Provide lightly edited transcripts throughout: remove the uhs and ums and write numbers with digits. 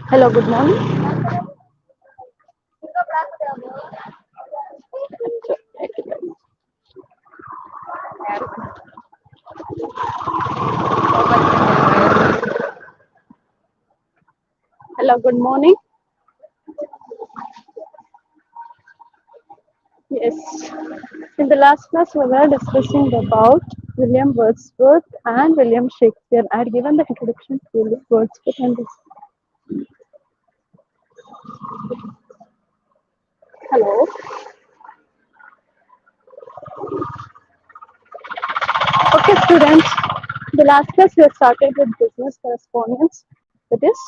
Hello, good morning. Hello, good morning. Yes, in the last class we were discussing about William Wordsworth and William Shakespeare. I had given the introduction to William Wordsworth and this. Hello. Okay, students. The last class we have started with business correspondence. That is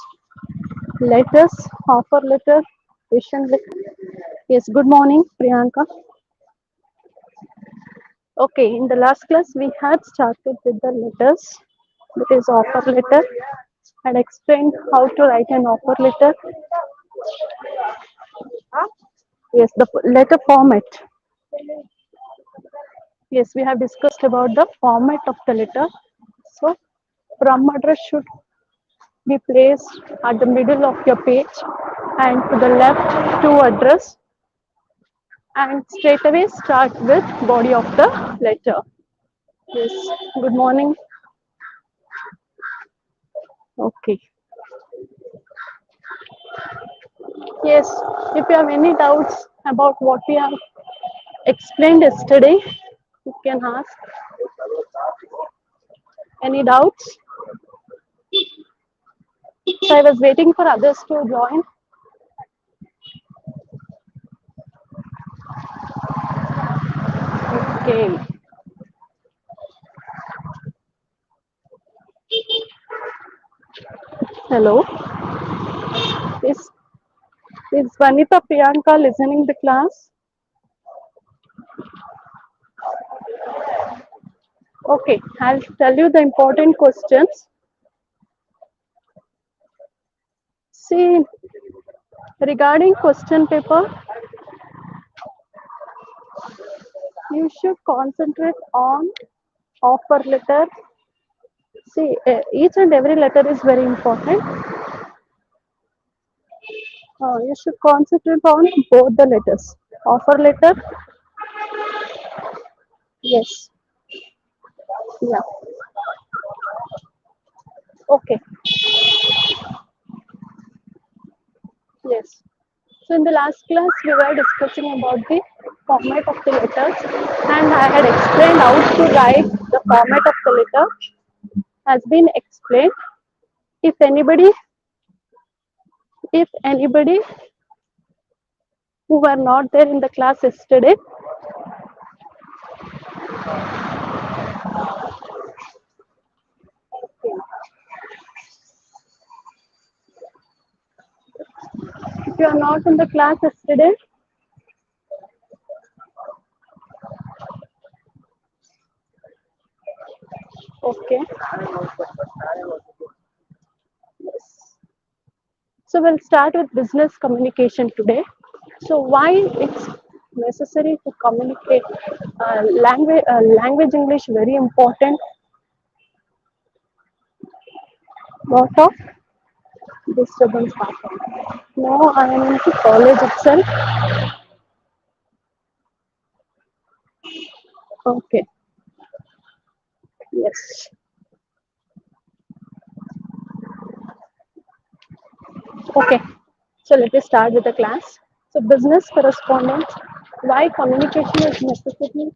letters, offer letter, vision letter. Yes, good morning, Priyanka. Okay, in the last class we had started with the letters, that is offer letter, and explained how to write an offer letter. Yes, the letter format. Yes, we have discussed about the format of the letter. So, from address should be placed at the middle of your page, and to the left to address, and straight away start with body of the letter. Yes, good morning. Okay. Yes, if you have any doubts about what we have explained yesterday, you can ask. Any doubts? So I was waiting for others to join. Okay. Hello. Is Vanita Priyanka listening the class? Okay, I'll tell you the important questions. See, regarding question paper, you should concentrate on offer letter. See, each and every letter is very important. You should concentrate on both the letters. Offer letter, yes, yeah, okay, yes. So in the last class, we were discussing about the format of the letters, and I had explained how to write the format of the letter. Has been explained. If anybody, if anybody who were not there in the class yesterday, if you are not in the class yesterday, okay. Yes. So we'll start with business communication today. So why it's necessary to communicate language English very important. Lot of disturbance happen. Now I am into college itself. Okay. Yes. Okay. So let us start with the class. So business correspondence. Why communication is necessary?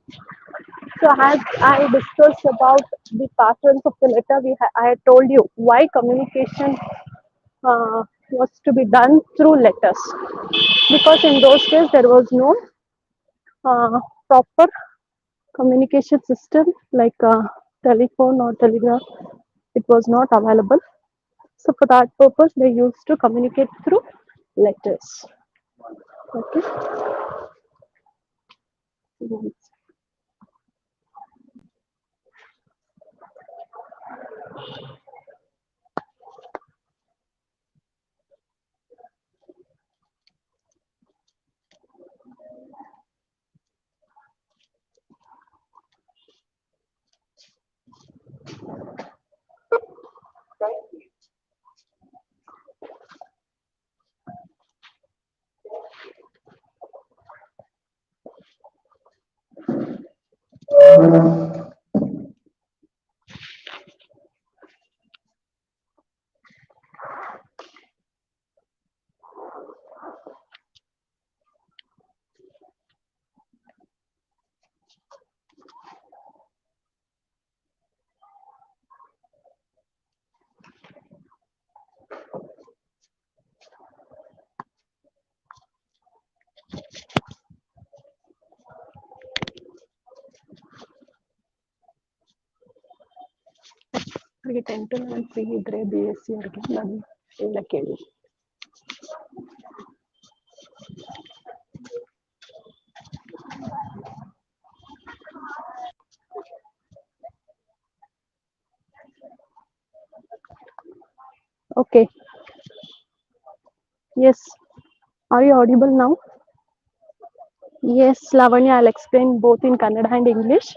So as I discussed about the patterns of the letter, I had told you why communication was to be done through letters, because in those days there was no proper communication system like telephone or telegraph. It was not available. So for that purpose, they used to communicate through letters. Okay. ಈಗ 10 to 11 free ಇದ್ರೆ BSc ಅವ್ರಿಗೆ ನಾನು ಎಲ್ಲ ಕೇಳಿ. Okay. Yes. Are you audible now? Yes, Lavanya, I'll explain both in Kannada and English.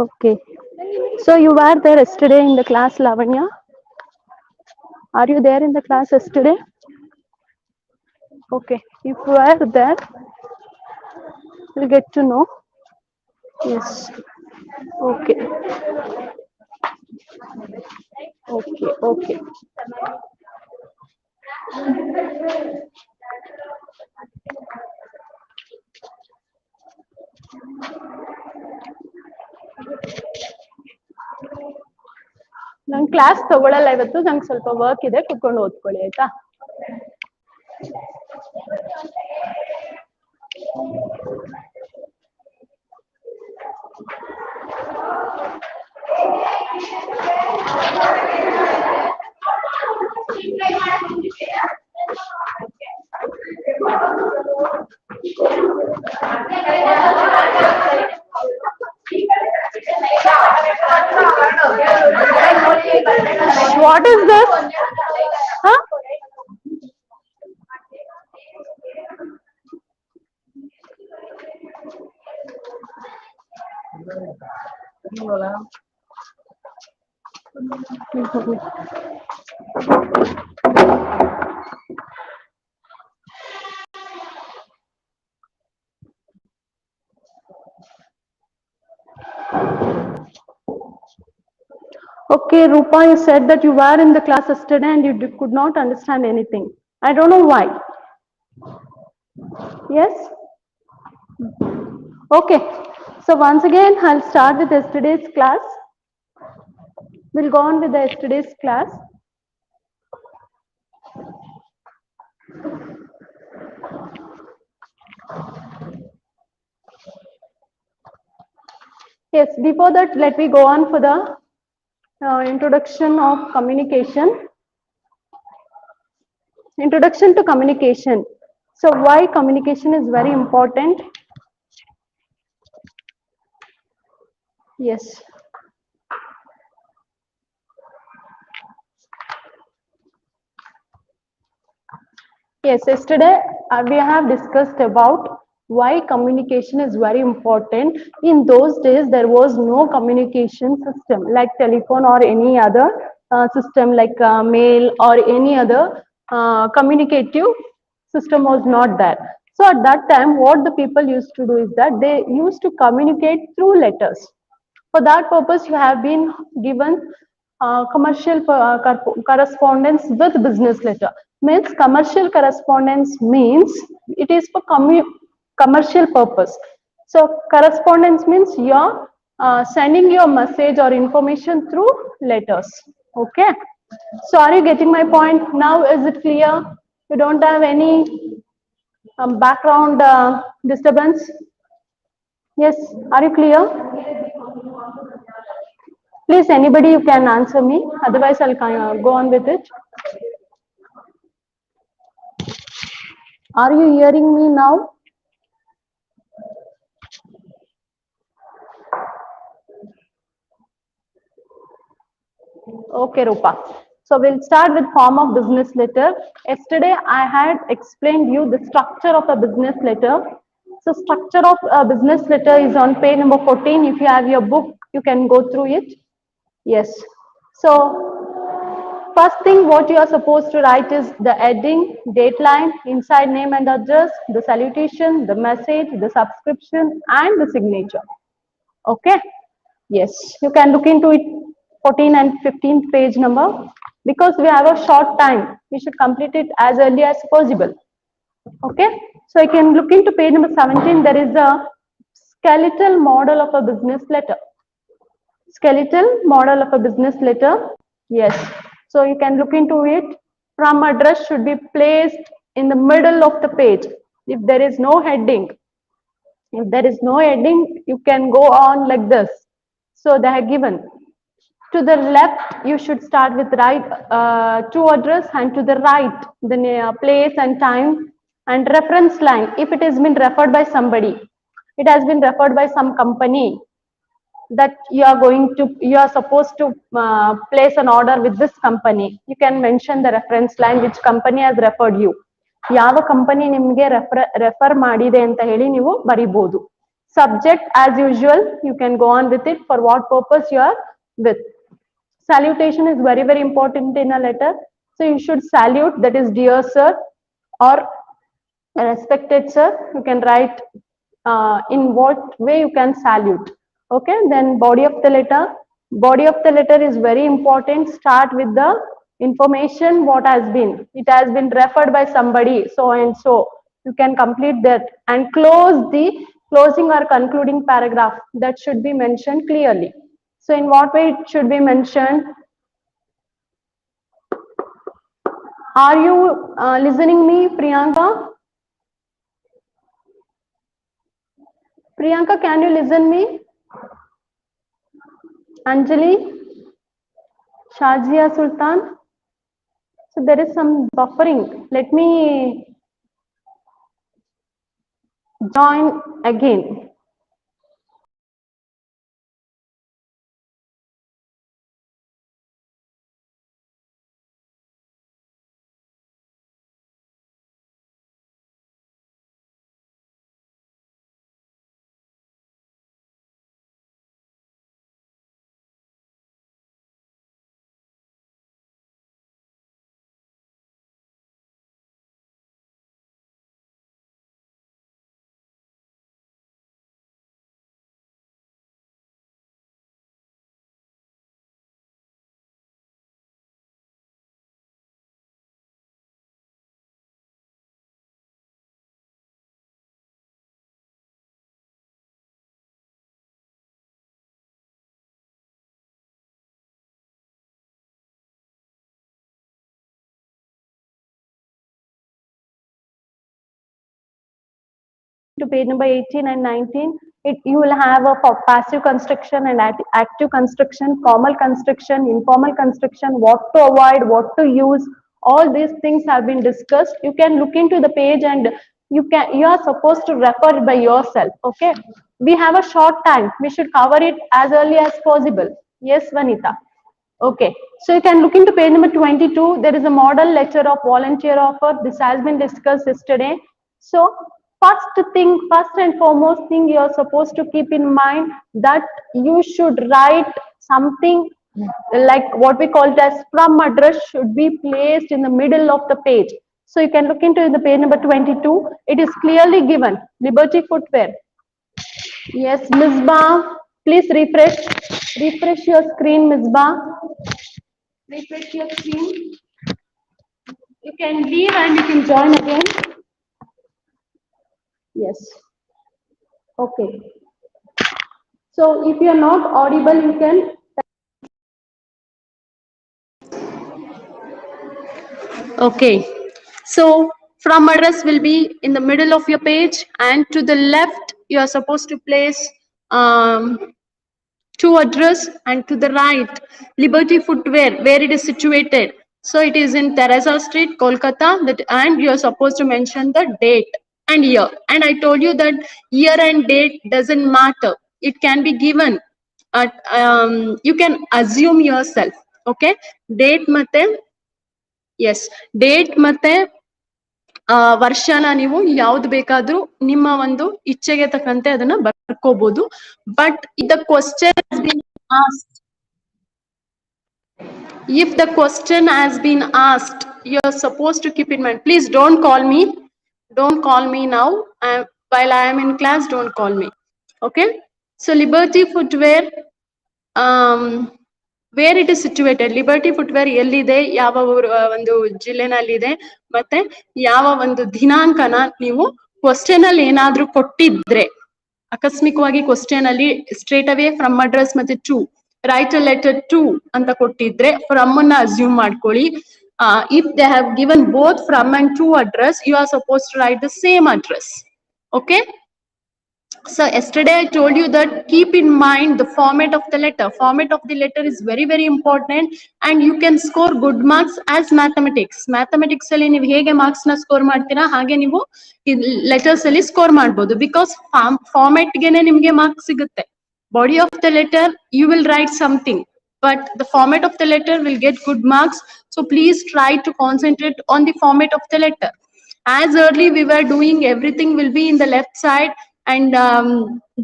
Okay. So you were there yesterday in the class, Lavanya? Are you there in the class yesterday? Okay. If you are there, we'll get to know. Yes. Okay. Okay. Okay. ನಾನು class ತಗೊಳ್ಳಲ್ಲ ಇವತ್ತು, ನಂಗೆ ಸ್ವಲ್ಪ work ಇದೆ, ಕುತ್ಕೊಂಡು ಓದ್ಕೊಳ್ಳಿ ಆಯ್ತಾ. What is this? Huh? Okay, Rupa, you said that you were in the class yesterday and you could not understand anything. I don't know why. Yes? Okay. So once again, I'll start with yesterday's class. We'll go on with the yesterday's class. Yes, before that, let me go on for the introduction of communication. Introduction to communication. So why communication is very important? Yes. Yes, yesterday we have discussed about why communication is very important. In those days, there was no communication system like telephone or any other system like mail or any other communicative system was not there. So at that time, what the people used to do is that they used to communicate through letters. For that purpose, you have been given commercial correspondence with business letter. Means commercial correspondence means it is for commercial purpose. So correspondence means you're sending your message or information through letters. Okay. So are you getting my point? Now is it clear? You don't have any background disturbance? Yes. Are you clear? Please, anybody you can answer me. Otherwise, I'll go on with it. Are you hearing me now? Okay, Rupa. So we'll start with form of business letter. Yesterday, I had explained you the structure of a business letter. So structure of a business letter is on page number 14. If you have your book, you can go through it. Yes. So first thing what you are supposed to write is the heading, date line, inside name and address, the salutation, the message, the subscription, and the signature. Okay. Yes, you can look into it 14 and 15th page number. Because we have a short time, we should complete it as early as possible. Okay, so you can look into page number 17. There is a skeletal model of a business letter. Skeletal model of a business letter. Yes, so you can look into it. From address should be placed in the middle of the page. If there is no heading, you can go on like this. So they have given. To the left, you should start with right to address, and to the right, the place and time and reference line. If it has been referred by somebody, it has been referred by some company that you are supposed to place an order with this company. You can mention the reference line which company has referred you. ಯಾವ company ನಿಮಗೆ refer ಮಾಡಿದೆ ಅಂತ ಹೇಳಿ ನೀವು ಬರಿಬಹುದು. Subject as usual, you can go on with it for what purpose you are with. Salutation is very, very important in a letter. So you should salute, that is dear sir or respected sir. You can write in what way you can salute. Okay, then body of the letter. Body of the letter is very important. Start with the information what has been. It has been referred by somebody, so and so. You can complete that and close the closing or concluding paragraph. That should be mentioned clearly. So in what way it should be mentioned? Are you listening me, Priyanka? Priyanka, can you listen me? Anjali, Shazia Sultan. So there is some buffering. Let me join again. To page number 18 and 19, you will have a passive construction and active construction, formal construction, informal construction, what to avoid, what to use. All these things have been discussed. You can look into the page and you are supposed to refer it by yourself. Okay, we have a short time. We should cover it as early as possible. Yes, Vanita. Okay, so you can look into page number 22. There is a model letter of volunteer offer. This has been discussed yesterday. So first and foremost thing you are supposed to keep in mind that you should write something like what we call it as from address should be placed in the middle of the page. So you can look into the page number 22. It is clearly given. Liberty Footwear. Yes, Misbah, please refresh your screen, Misbah. Refresh your screen. You can leave and you can join again. Yes. Okay. So if you are not audible, you can. Okay. So from address will be in the middle of your page, and to the left you are supposed to place to address, and to the right Liberty Footwear, where it is situated. So it is in Teresa Street, Kolkata, and you are supposed to mention the date and year. And I told you that year and date doesn't matter. It can be given at you can assume yourself. Okay, date mate, yes, date mate ವರ್ಷನ ನೀವು ಯಾವ್ದು ಬೇಕಾದ್ರೂ ನಿಮ್ಮ ಒಂದು ಇಚ್ಛೆಗೆ ತಕ್ಕಂತೆ ಅದನ್ನ ಬರ್ಕೋಬಹುದು. But the question has been asked, if the question has been asked, you're supposed to keep in mind. Please don't call me now. While I am in class, don't call me. Okay, so Liberty Footwear, where it is situated. Liberty footwear ಎಲ್ಲಿದೆ, ಯಾವ ಒಂದು ಜಿಲ್ಲೆನಲ್ಲಿದೆ, ಮತ್ತೆ ಯಾವ ಒಂದು ದಿನಾಂಕನ ನೀವು question ಅಲ್ಲಿ ಏನಾದ್ರೂ ಕೊಟ್ಟಿದ್ರೆ, ಆಕಸ್ಮಿಕವಾಗಿ ಕ್ವಶನ್ ಅಲ್ಲಿ ಸ್ಟ್ರೇಟ್ ಅವೇ ಫ್ರಮ್ ಅಡ್ರೆಸ್ ಮತ್ತೆ to write a letter to ಅಂತ ಕೊಟ್ಟಿದ್ರೆ ಫ್ರಮ್ ಅನ್ನ ಅಸ್ಯೂಮ್ ಮಾಡ್ಕೊಳ್ಳಿ. If they have given both from and to address, you are suppose to write the same address. Okay, So yesterday I told you that keep in mind the format of the letter. Format of the letter is very very important, and you can score good marks as mathematics. Mathematics ಅಲ್ಲಿ ನೀವು ಹೇಗೆ marks ನ score ಮಾಡ್ತೀರಾ ಹಾಗೆ ನೀವು letters ಅಲ್ಲಿ score ಮಾಡಬಹುದು, because format ಗೆನೆ ನಿಮಗೆ marks ಸಿಗುತ್ತೆ. Body of the letter you will write something, but the format of the letter will get good marks. So please try to concentrate on the format of the letter. As early we were doing, everything will be in the left side, and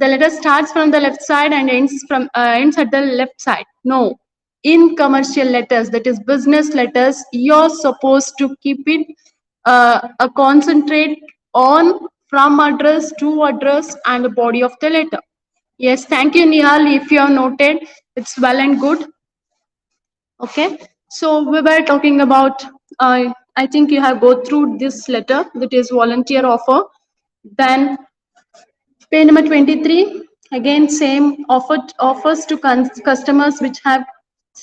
the letter starts from the left side and ends at the left side. No, in commercial letters, that is business letters, you're supposed to keep it a concentrate on from address to address and the body of the letter. Yes, thank you, Nihal. If you have noted, it's well and good. Okay, so we were talking about, I think you have go through this letter, that is volunteer offer. Then pay number 23, again same offers to customers which have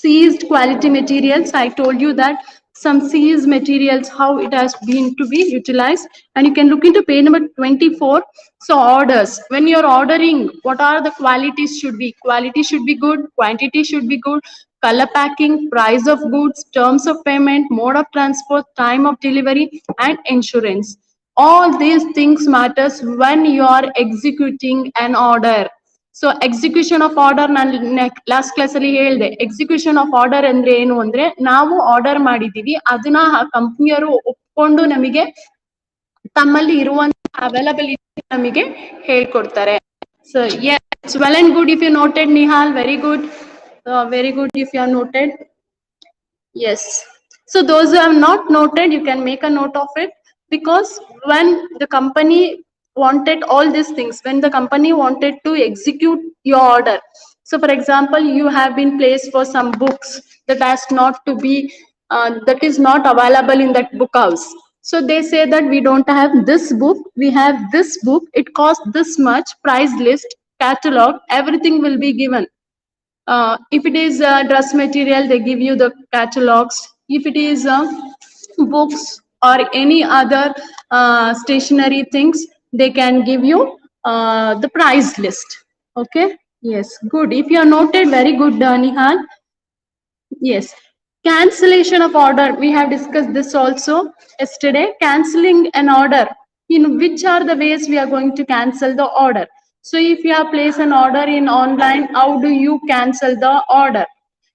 seized quality materials. I told you that some seized materials, how it has been to be utilized, and you can look into pay number 24. So orders, when you're ordering, what are the qualities should be? Quality should be good, quantity should be good, color packing, price of goods, terms of payment, mode of transport, time of delivery, and insurance. All these things matters when you are executing an order. So execution of order, ನಾನು last class ಅಲ್ಲಿ ಹೇಳಿದೆ, execution of order ಅಂದ್ರೆ ಏನು ಅಂದ್ರೆ, ನಾವು order ಮಾಡಿದೀವಿ, ಅದನ್ನ ಕಂಪ್ನಿಯವರು ಒಪ್ಕೊಂಡು ನಮಗೆ ತಮ್ಮಲ್ಲಿ ಇರುವಂತ ಅವೈಲಬಿಲಿಟಿ ನಮಗೆ ಹೇಳ್ಕೊಡ್ತಾರೆ. So yes, it's well and good if you noted, Nihal. Very good if you are noted. Yes. So those who have not noted, you can make a note of it, because when the company wanted all these things, when the company wanted to execute your order, so for example, you have been placed for some books that has not to be, that is not available in that book house. So they say that we don't have this book, we have this book, it costs this much, price list, catalog, everything will be given. If it is dress material, they give you the catalogs. If it is books or any other stationery things, they can give you the price list. Okay. Yes, good. If you are noted, very good, Nihal. Yes. Cancellation of order. We have discussed this also yesterday. Cancelling an order. In which are the ways we are going to cancel the order? So if you have placed an order in online, how do you cancel the order?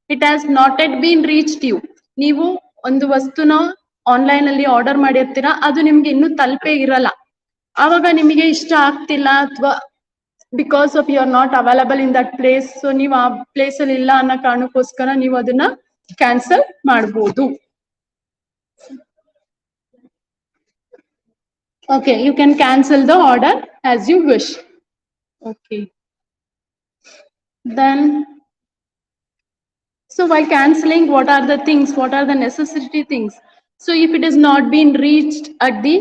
It has not yet been reached you. ನೀವು ಒಂದು ವಸ್ತುನ online ಅಲ್ಲಿ order ಮಾಡಿರ್ತೀರಾ, ಅದು ನಿಮ್ಗೆ ಇನ್ನೂ ತಲುಪೇ ಇರಲ್ಲ. ಆವಾಗ ನಿಮಗೆ ಇಷ್ಟ ಆಗ್ತಿಲ್ಲ, ಅಥವಾ because of you are not available in that place, so ನೀವು ಆ ಪ್ಲೇಸ್ ಅಲ್ಲಿ ಇಲ್ಲ ಅನ್ನೋ ಕಾರಣಕ್ಕೋಸ್ಕರ ನೀವು ಅದನ್ನ ಕ್ಯಾನ್ಸಲ್ ಮಾಡಬಹುದು. Okay, you can cancel the order as you wish. Okay. Then, so while canceling, what are the things? What are the necessity things? So if it has not been reached at the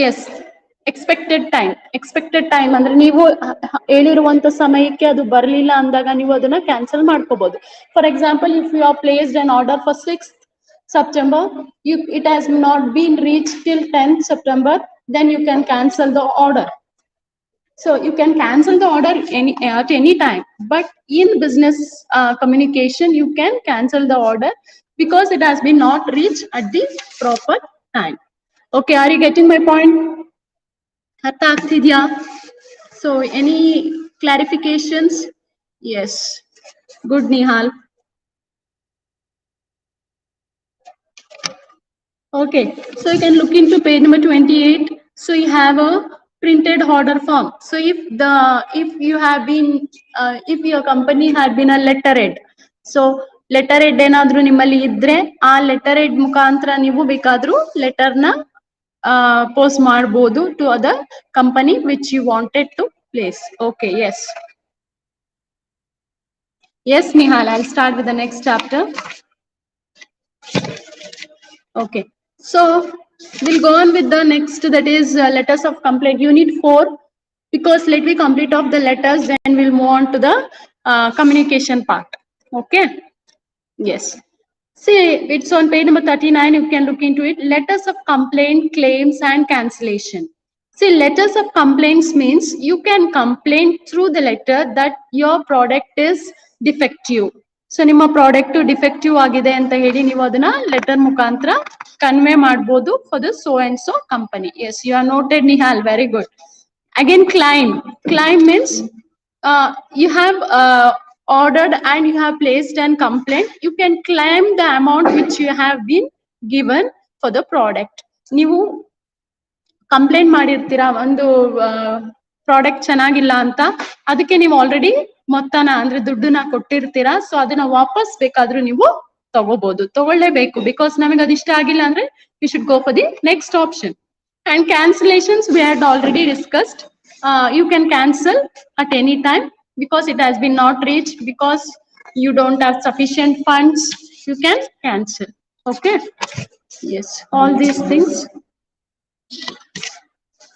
yes, expected time ಅಂದ್ರೆ ನೀವು ಹೇಳಿರುವಂತ ಸಮಯಕ್ಕೆ ಅದು ಬರಲಿಲ್ಲ ಅಂದಾಗ ನೀವು ಅದನ್ನ cancel ಮಾಡ್ಕೋಬಹುದು. For example, if you are placed an order for 6th September, it has not been reached till 10th September, then you can cancel the order. So you can cancel the order at any time, but in business communication, you can cancel the order because it has been not reached at the proper time. Okay, are you getting my point? ಅರ್ಥ ಆಗ್ತಿದ್ಯಾ? So any clarifications? Yes, good, Nihal. Okay, so you can look into page number 28. So you have a printed order form. So if you have been if your company had been a letterhead, so letterhead ಏನಾದ್ರೂ ನಿಮ್ಮಲ್ಲಿ ಇದ್ರೆ ಆ letterhead ಮುಖಾಂತರ ನೀವು ಬೇಕಾದ್ರೂ ಲೆಟರ್ನ post ಮಾಡಬಹುದು to other company which you wanted to place. Okay, yes. Yes, Nihal, I'll start with the next chapter. Okay, so we'll go on with the next, that is letters of complaint, unit 4, because let me complete off the letters, then we'll move on to the communication part. Okay, yes. See, it's on page number 39, you can look into it. Letters of complaint, claims and cancellation. See, letters of complaints means you can complain through the letter that your product is defective. So ನಿಮ್ಮ product defective ಆಗಿದೆ ಅಂತ ಹೇಳಿ ನೀವು ಅದನ್ನ letter ಮುಖಾಂತರ convey ಮಾಡಬಹುದು for the so and so company. Yes, you are noted Nihal, very good. Again, claim. Claim means you have ordered and you have placed an complaint. You can claim the amount which you have been given for the product. ನೀವು complaint ಮಾಡಿರ್ತೀರಾ ಒಂದು product ಚೆನ್ನಾಗಿಲ್ಲ ಅಂತ, ಅದಕ್ಕೆ ನೀವು already ಮೊತ್ತನ ಅಂದ್ರೆ ದುಡ್ಡನ್ನ ಕೊಟ್ಟಿರ್ತೀರಾ. So ಅದನ್ನ ವಾಪಸ್ ಬೇಕಾದ್ರೂ ನೀವು ತಗೋಬಹುದು, ತಗೊಳ್ಳೇಬೇಕು. ಬಿಕಾಸ್ ನಮಗೆ ಅದು ಇಷ್ಟ ಆಗಿಲ್ಲ ಅಂದ್ರೆ you should go for the next option. And cancellations we had already discussed. You can cancel at any time because it has been not reached, because you don't have sufficient funds, you can cancel. Okay, yes, all these things.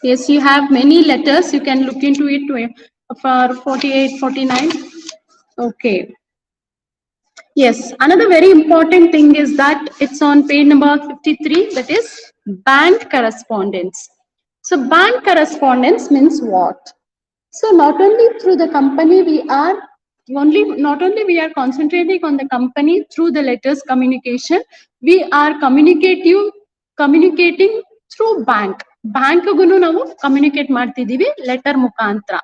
Yes, you have many letters, you can look into it for 48, 49. Okay. Yes, another very important thing is that it's on page number 53, that is bank correspondence. So bank correspondence means what? So not only through the company not only we are concentrating on the company through the letters communication, we are communicating through bank. Bank gunu ನಾವು communicate ಮಾಡ್ತಿದೀವಿ letter ಮುಖಾಂತರ.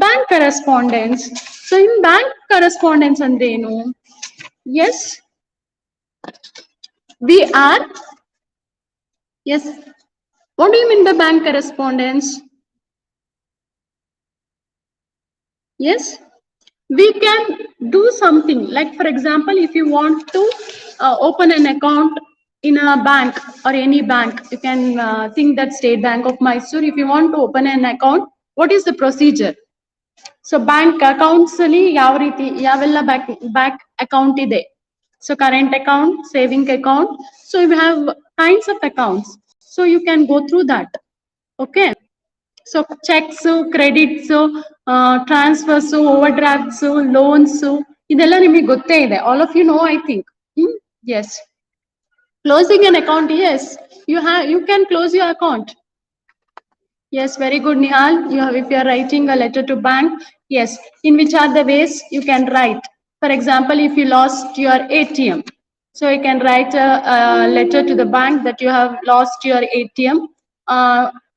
Bank correspondence. So in bank correspondence ಅಂದ್ರೆ ಏನು? Yes, we are. Yes, what do you mean by bank correspondence? Yes, we can do something like, for example, if you want to open an account in a bank or any bank, you can think that State Bank of Mysore, if you want to open an account, what is the procedure? So bank accounts ಅಲ್ಲಿ ಯಾವ ರೀತಿ ಯಾವೆಲ್ಲ back account ಇದೆ? So current account, saving account. So you have kinds of accounts. So you can go through that. Okay. So checks, credits, transfers, overdrafts, loans, ಇದೆಲ್ಲ ನಿಮಗೆ ಗೊತ್ತೇ ಇದೆ. All of you know, I think. Yes. Closing an account, yes. You can close your account. Yes, very good, Nihal. If you are writing a letter to bank, yes. In which are the ways you can write? For example, if you lost your ATM, so you can write a letter to the bank that you have lost your ATM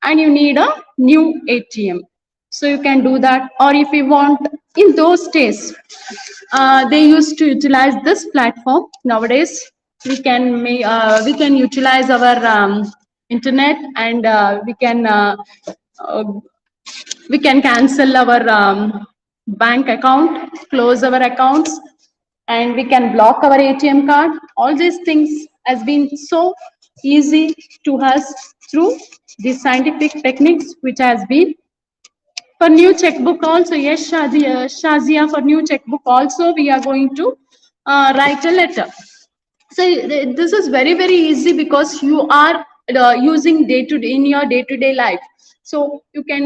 and you need a new ATM. So you can do that. Or if you want, in those days, they used to utilize this platform. Nowadays, we can utilize our internet, and we can cancel our bank account, close our accounts, and we can block our ATM card. All these things has been so easy to us through these scientific techniques, which has been for new checkbook also. Yes, Shazia, for new checkbook also we are going to write a letter. So this is very, very easy because you are using in your day-to-day life. So you can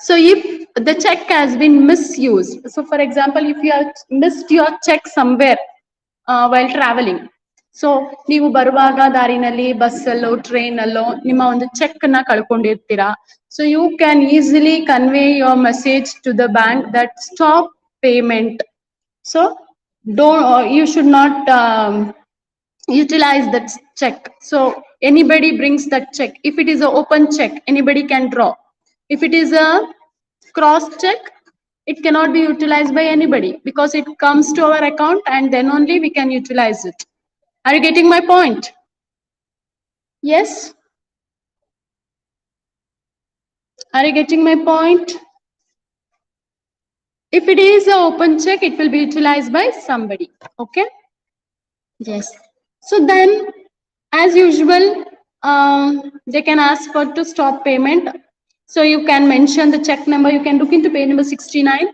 so if the check has been misused, so for example, if you have missed your check somewhere while traveling, so ನೀವು ಬರುವಾಗ ದಾರಿನಲ್ಲಿ ಬಸ್ಸಲ್ಲೋ ಟ್ರೈನಲ್ಲೋ ನಿಮ್ಮ ಒಂದು check ನ ಕಳ್ಕೊಂಡಿರ್ತೀರಾ. So you can easily convey your message to the bank that stop payment. So you should not utilize that check. So anybody brings that check. If it is an open check, anybody can draw. If it is a cross check, it cannot be utilized by anybody because it comes to our account and then only we can utilize it. Are you getting my point? Yes? Are you getting my point? If it is an open check, it will be utilized by somebody. Okay? Yes. So then, as usual, they can ask for to stop payment. So you can mention the check number. You can look into page number 69.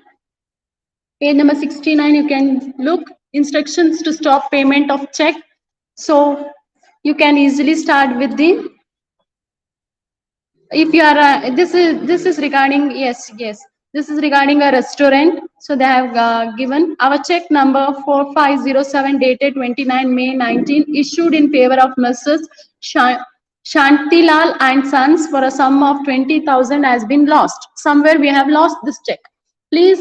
Page number 69, you can look instructions to stop payment of check. So you can easily start with the, if you are this is regarding, yes, this is regarding a restaurant. So they have given our check number 4507 dated 29 May 19 issued in favor of Mrs. Shantilal and Sons for a sum of 20,000 has been lost. Somewhere we have lost this check. Please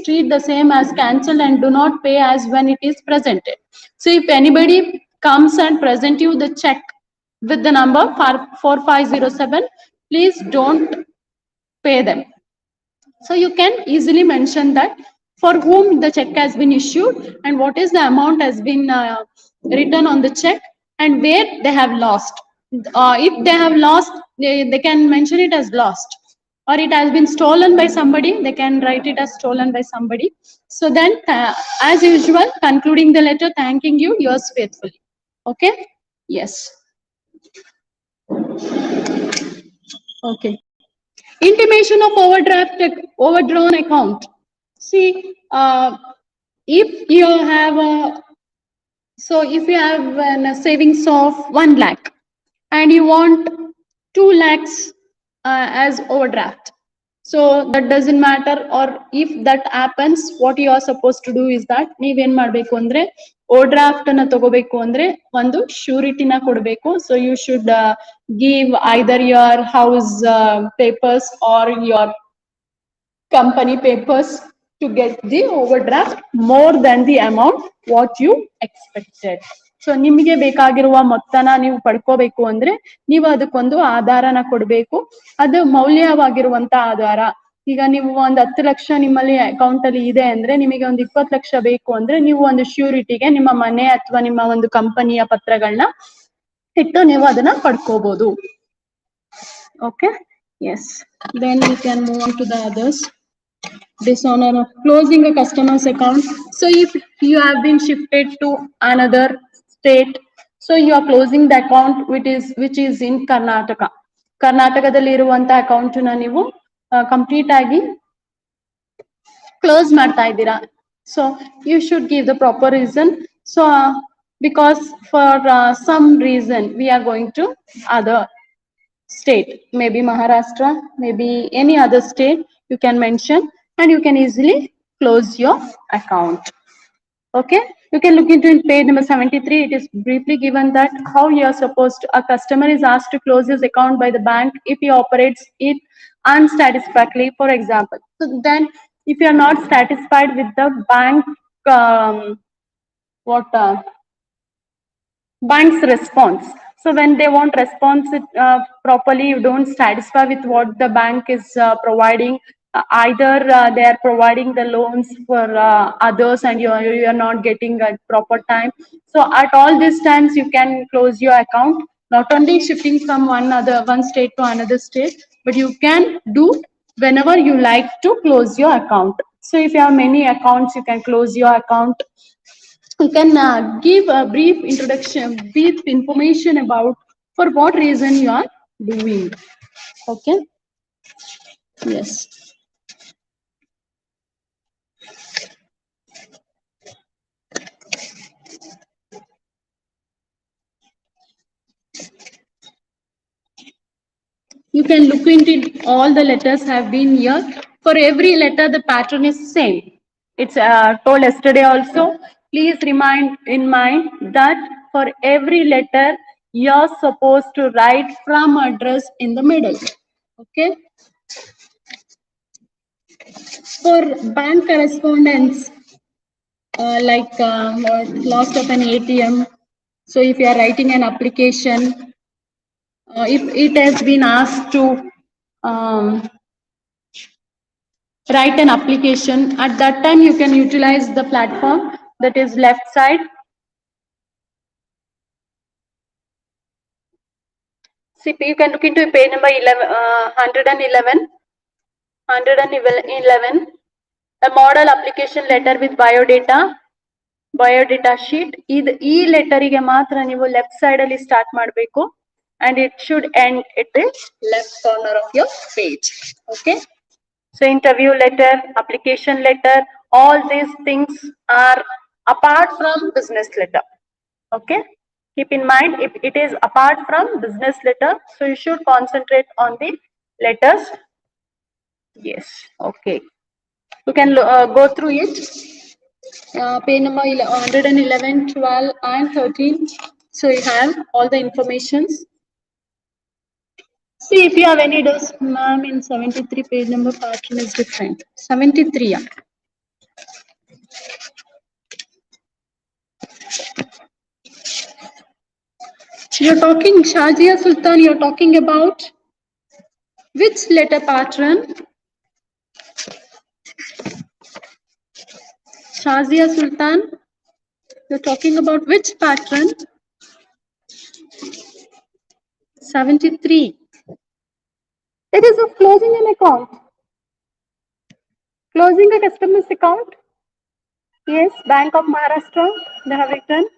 treat the same as cancelled and do not pay as when it is presented. So if anybody comes and present you the check with the number 4507, please don't pay them. So you can easily mention that for whom the check has been issued and what is the amount has been written on the check and where they have lost. If they have lost, they can mention it as lost. Or it has been stolen by somebody, they can write it as stolen by somebody. So then, as usual, concluding the letter, thanking you, yours faithfully. Okay? Yes. Okay. Intimation of overdrawn account. See, if you have if you have a savings of 1 lakh and you want 2 lakhs as overdraft, so that doesn't matter. Or if that happens, what you are supposed to do is that ನೀವೇನ್ ಮಾಡ್ಬೇಕು ಅಂದ್ರೆ overdraft ಅನ್ನ ತಗೋಬೇಕು ಅಂದ್ರೆ ಒಂದು ಶ್ಯೂರಿಟಿನ ಕೊಡಬೇಕು. So you should give either your house papers or your company papers to get the overdraft more than the amount what you expected. So ನಿಮಗೆ ಬೇಕಾಗಿರುವ ಮೊತ್ತನ ನೀವು ಪಡ್ಕೋಬೇಕು ಅಂದ್ರೆ ನೀವು ಅದಕ್ಕೊಂದು ಆಧಾರನ ಕೊಡಬೇಕು. ಅದು ಮೌಲ್ಯವಾಗಿರುವಂತ ಆಧಾರ. ಈಗ ನೀವು ಒಂದು 10 ಲಕ್ಷ ನಿಮ್ಮಲ್ಲಿ ಅಕೌಂಟ್ ಅಲ್ಲಿ ಇದೆ ಅಂದ್ರೆ ನಿಮಗೆ ಒಂದು 20 ಲಕ್ಷ ಬೇಕು ಅಂದ್ರೆ ನೀವು ಒಂದು ಶ್ಯೂರಿಟಿಗೆ ನಿಮ್ಮ ಮನೆ ಅಥವಾ ನಿಮ್ಮ ಒಂದು ಕಂಪನಿಯ ಪತ್ರಗಳನ್ನ ಇಟ್ಟು ನೀವು ಅದನ್ನ ಪಡ್ಕೋಬಹುದು. Okay. Yes. Then we can move on to the others. Dishonor of closing a customer's account. So if you have been shifted to another state, so you are closing the account which is in Karnataka. ಕರ್ನಾಟಕದಲ್ಲಿ ಇರುವಂತ account ನ ನೀವು complete ಆಗಿ close ಮಾಡ್ತಾ ಇದ್ದೀರಾ. So you should give the proper reason. So because for some reason we are going to other state, maybe Maharashtra, maybe any other state, you can mention and you can easily close your account. Okay, you can look into in page number 73. It is briefly given that how you are supposed to, a customer is asked to close his account by the bank if he operates it unsatisfactorily, for example. So then if you are not satisfied with the bank bank's response. So when they won't respond properly, you don't satisfy with what the bank is providing. Either they are providing the loans for others and you are not getting a proper time. So at all these times you can close your account. Not only shifting from one state to another state, but you can do whenever you like to close your account. So if you have many accounts, you can close your account. You can give a brief introduction, brief information about for what reason you are doing. Okay. Yes. You can look into it. All the letters have been here. For every letter, the pattern is same. It's told yesterday also. Please remind in mind that for every letter, you're supposed to write from address in the middle. Okay. For bank correspondence, like loss of an ATM. So if you are writing an application, if it has been asked to write an application, at that time you can utilize the platform that is left side. See, you can look into page number 111. A model application letter with biodata sheet. ಈ ಲೆಟರಿಗೆ ಮಾತ್ರ ನೀವು left side ಅಲ್ಲಿ start ಮಾಡಬೇಕು and it should end at the left corner of your page. Okay. So interview letter, application letter, all these things are apart from business letter. Okay. Keep in mind, if it is apart from business letter, so you should concentrate on the letters. Yes. Okay. You can go through it. Page number 111, 12 and 13. So you have all the informations. See if you have any doubts, ma'am, in 73 page number pattern is different. 73, yeah. You're talking, Shazia Sultan, you're talking about which letter pattern? Shazia Sultan, you're talking about which pattern? 73. It is of closing an account. Closing a customer's account? Yes, Bank of Maharashtra, they have written.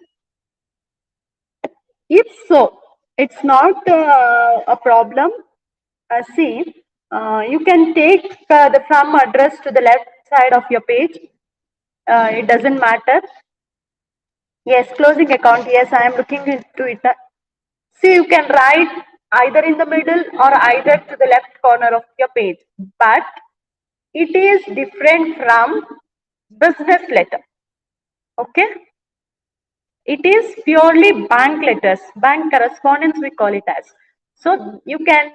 If so, it's not a problem. See, you can take the from address to the left side of your page. It doesn't matter. Yes, closing account. Yes, I am looking into it. See, you can write either in the middle or either to the left corner of your page. But it is different from business letter. Okay? It is purely bank letters, bank correspondence we call it as. So you can,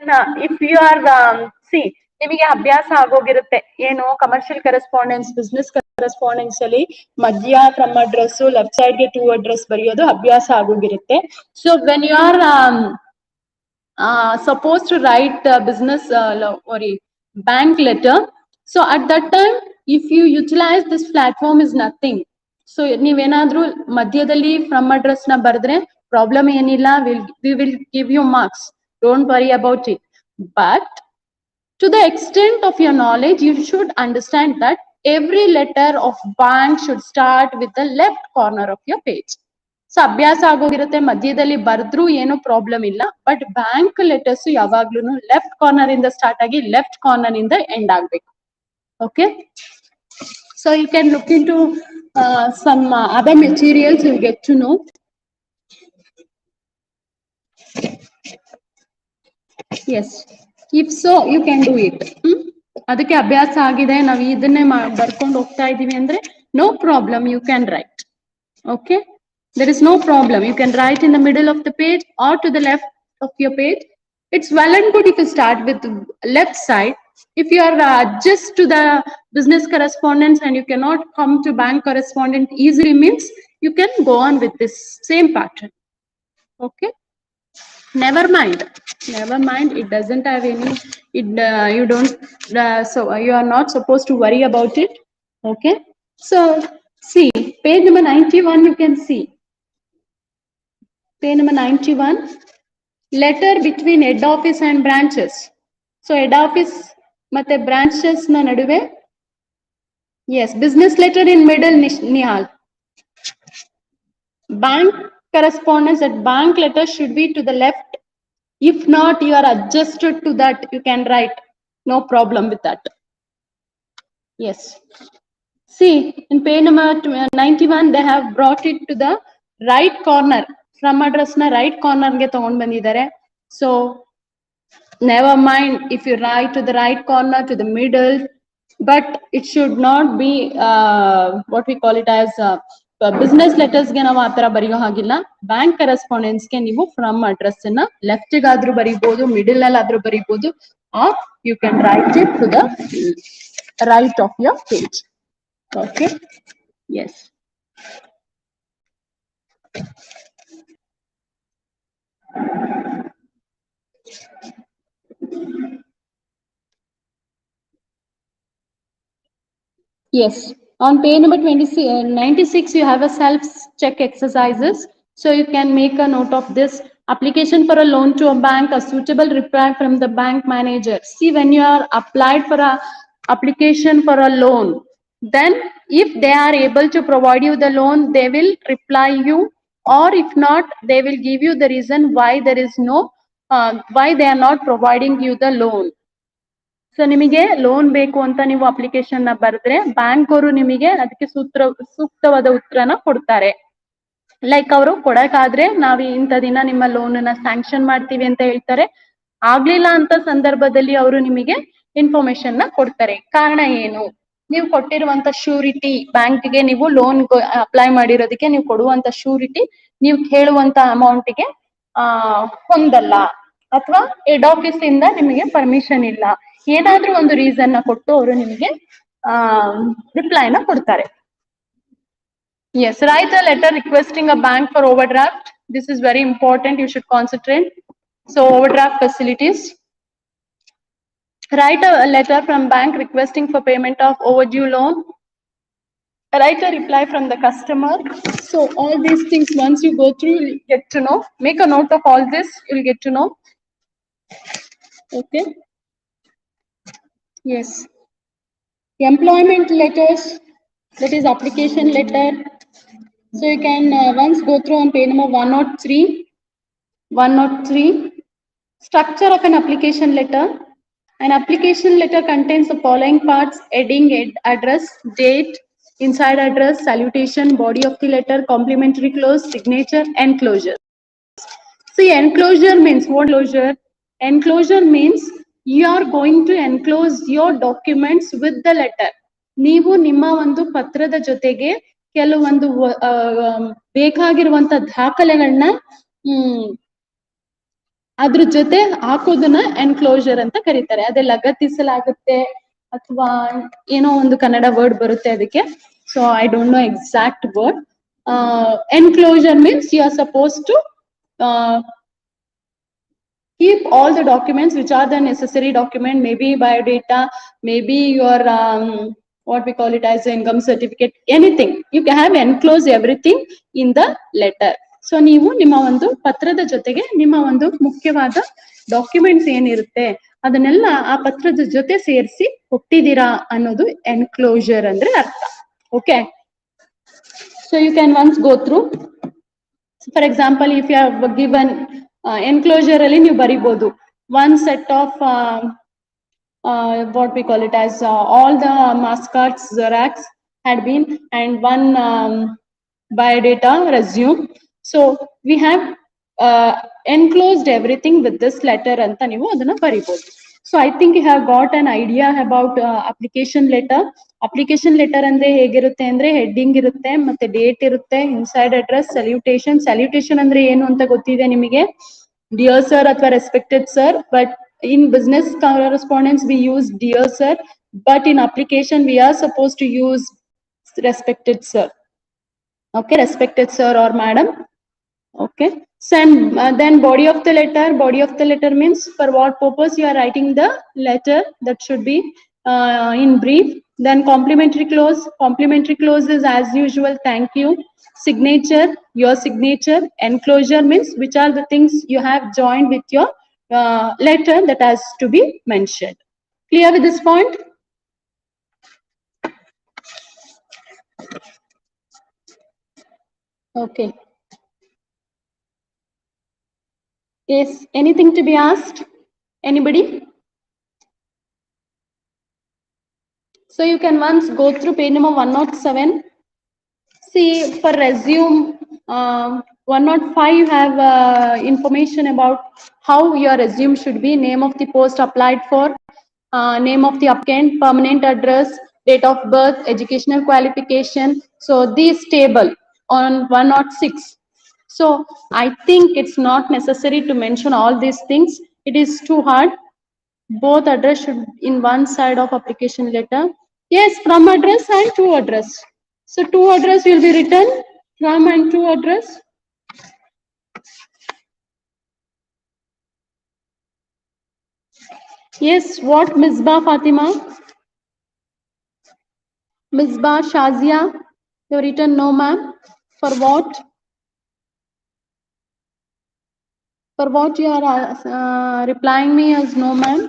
if you are, see, ನಿಮಗೆ ಅಭ್ಯಾಸ ಆಗೋಗಿರುತ್ತೆ ಏನು commercial correspondence business correspondence ಅಲ್ಲಿ ಮಧ್ಯ from address left side ಗೆ to address ಬರೆಯೋದು ಅಭ್ಯಾಸ ಆಗೋಗಿರುತ್ತೆ. So when you are supposed to write business or bank letter, so at that time if you utilize this platform is nothing. So ನೀವೇನಾದ್ರೂ ಮಧ್ಯದಲ್ಲಿ from address ನ ಬರೆದ್ರೆ problem ಏನಿಲ್ಲ, we will give you marks, don't worry about it. But to the extent of your knowledge, you should understand that every letter of bank should start with the left corner of your page. So ಅಭ್ಯಾಸ ಆಗೋಗಿರುತ್ತೆ, ಮಧ್ಯದಲ್ಲಿ ಬರೆದ್ರೂ ಏನೋ problem ಇಲ್ಲ. But bank letters ಯಾವಾಗ್ಲೂ left corner ಇಂದ start ಆಗಿ left corner ಇಂದ ಎಂಡ್ ಆಗ್ಬೇಕು. Okay, so you can look into some other materials, you'll get to know. Yes, if so you can do it. ಅದಕ್ಕೆ ಅಭ್ಯಾಸ ಆಗಿದೆ, ನಾವು ಇದನ್ನೇ ಬರ್ಕೊಂಡು ಹೋಗ್ತಾ ಇದೀವಿ ಅಂದ್ರೆ no problem, you can write. Okay, there is no problem, you can write in the middle of the page or to the left of your page. It's well and good if you start with left side. If you are just to the business correspondence and you cannot come to bank correspondent easily, means you can go on with this same pattern. Okay, never mind, it doesn't have any, you don't, so you are not supposed to worry about it. Okay, so see page number 91, you can see page number 91, letter between head office and branches. So head office ಮತ್ತೆ branches na naduve, yes, business letter in middle, Nihal. Bank correspondence at bank letter should be to the left. If not, you are adjusted to that, you can write, no problem with that. Yes, see in page number 91 they have brought it to the right corner, from address na right corner ge ತಗೊಂಡು ಬಂದಿದ್ದಾರೆ. So never mind if you write to the right corner, to the middle, but it should not be what we call it as business letters ಗೆ ನಾವು ಆತರ ಬರೆಯೋ ಹಾಗಿಲ್ಲ. Bank correspondence ಗೆ ನೀವು from address ಅನ್ನ ಲೆಫ್ಟ್ ಗಾದ್ರೂ ಬರೀಬಹುದು, ಮಿಡಲ್ ಅಲ್ಲಿ ಆದ್ರೂ ಬರೀಬಹುದು, or you can write it to the right of your page. Okay, yes. Yes, on page number 96 you have a self check exercises, so you can make a note of this. Application for a loan to a bank, a suitable reply from the bank manager. See, when you are applied for a application for a loan, then if they are able to provide you the loan, they will reply you, or if not, they will give you the reason why there is no why they are not providing you the loan. So ನಿಮಗೆ loan ಬೇಕು ಅಂತ ನೀವು application ನ ಬರೆದ್ರೆ bank ಅವರು ನಿಮಗೆ ಅದಕ್ಕೆ ಸೂಕ್ತವಾದ ಉತ್ತರನ ಕೊಡ್ತಾರೆ. ಲೈಕ್ ಅವರು ಕೊಡಕ್ಕಾದ್ರೆ ನಾವು ಇಂಥ ದಿನ ನಿಮ್ಮ ಲೋನ್ ನ ಸ್ಯಾಂಕ್ಷನ್ ಮಾಡ್ತೀವಿ ಅಂತ ಹೇಳ್ತಾರೆ. ಆಗ್ಲಿಲ್ಲ ಅಂತ ಸಂದರ್ಭದಲ್ಲಿ ಅವರು ನಿಮಗೆ ಇನ್ಫಾರ್ಮೇಶನ್ ನ ಕೊಡ್ತಾರೆ. ಕಾರಣ ಏನು, ನೀವು ಕೊಟ್ಟಿರುವಂತ ಶ್ಯೂರಿಟಿ, ಬ್ಯಾಂಕ್ಗೆ ನೀವು ಲೋನ್ ಅಪ್ಲೈ ಮಾಡಿರೋದಕ್ಕೆ ನೀವು ಕೊಡುವಂತ ಶ್ಯೂರಿಟಿ ನೀವು ಕೇಳುವಂತ ಅಮೌಂಟ್ಗೆ ಹೊಂದಲ್ಲ. ಅಥವಾ ಹೆಡ್ ಆಫೀಸ್ ಇಂದ ನಿಮಗೆ ಪರ್ಮಿಷನ್ ಇಲ್ಲ, ಏನಾದ್ರೂ ಒಂದು ರೀಸನ್ ನ ಕೊಟ್ಟು ಅವರು ನಿಮಗೆ ರಿಪ್ಲೈನ ಕೊಡ್ತಾರೆ. Yes, write a letter requesting a bank for overdraft. This is very important. You should concentrate. So overdraft facilities. Write a letter from bank requesting for payment of overdue loan. Write a reply from the customer. So all these things, once you go through, you'll get to know. Make a note of all this. You'll get to know. Okay. Yes. Employment letters. That is application letter. So you can once go through on page number 103. 103. Structure of an application letter. An application letter contains the following parts: heading, address, date, inside address, salutation, body of the letter, complimentary clause, signature, enclosure. See, enclosure means what? Enclosure. Enclosure means you are going to enclose your documents with the letter. ನೀವು ನಿಮ್ಮ ಒಂದು ಪತ್ರದ ಜೊತೆಗೆ ಕೆಲವೊಂದು ಬೇಕಾಗಿರುವಂತ ದಾಖಲೆಗಳನ್ನ ಅದ್ರ ಜೊತೆ ಹಾಕೋದನ್ನ enclosure ಅಂತ ಕರೀತಾರೆ. ಅದೇ ಲಗತ್ತಿಸಲಾಗುತ್ತೆ ಅಥವಾ ಏನೋ ಒಂದು ಕನ್ನಡ ವರ್ಡ್ ಬರುತ್ತೆ ಅದಕ್ಕೆ. So I don't know exact word. Enclosure means you are suppose to keep all the documents which are the necessary document, maybe biodata, maybe your what we call it as income certificate, anything. You can have enclose everything in the letter. So ನೀವು ನಿಮ್ಮ ಒಂದು ಪತ್ರದ ಜೊತೆಗೆ ನಿಮ್ಮ ಒಂದು ಮುಖ್ಯವಾದ documents ಏನಿರುತ್ತೆ ಅದನ್ನೆಲ್ಲ ಆ ಪತ್ರದ ಜೊತೆ ಸೇರಿಸಿ ಕೊಟ್ಟಿದ್ದೀರಾ ಅನ್ನೋದು ಎನ್ಕ್ಲೋಜರ್ ಅಂದ್ರೆ ಅರ್ಥ. Okay, so you can once go through. For example, if you have given enclosure ಅಲ್ಲಿ ನೀವು ಬರಿಬಹುದು one set of what we call it as all the mass cards Xerox had been and one biodata resume. So we have enclosed everything with this letter anta ನೀವು ಅದನ್ನ ಬರಿಬಹುದು. So I think you have got an idea about application letter. Application letter ಅಂದ್ರೆ ಹೇಗಿರುತ್ತೆ ಅಂದ್ರೆ heading ಇರುತ್ತೆ, ಮತ್ತೆ date ಇರುತ್ತೆ, inside address, salutation. Salutation ಅಂದ್ರೆ ಏನು ಅಂತ ಗೊತ್ತಿದೆ ನಿಮಗೆ? ಡಿಯರ್ ಸರ್ ಅಥವಾ respected sir. But in business correspondence we use dear sir, but in application we are supposed to use respected sir. Okay, respected sir or madam. Okay, so and then body of the letter. Body of the letter means for what purpose you are writing the letter, that should be in brief. Then complimentary clause. Complimentary clause is as usual thank you. Signature, your signature. Enclosure means which are the things you have joined with your letter that has to be mentioned. Clear with this point? Okay. Yes, anything to be asked? Anybody? So you can once go through page number 107. See, for resume, 105 you have information about how your resume should be: name of the post applied for, name of the applicant, permanent address, date of birth, educational qualification. So this table on 106. So I think it's not necessary to mention all these things. It is too hard. Both address should in one side of application letter. Yes, from address and to address. So to address will be written from and to address. Yes, what Misbah Fatima? Misbah Shazia? You have written no ma'am. For what? For what you are replying me as no ma'am?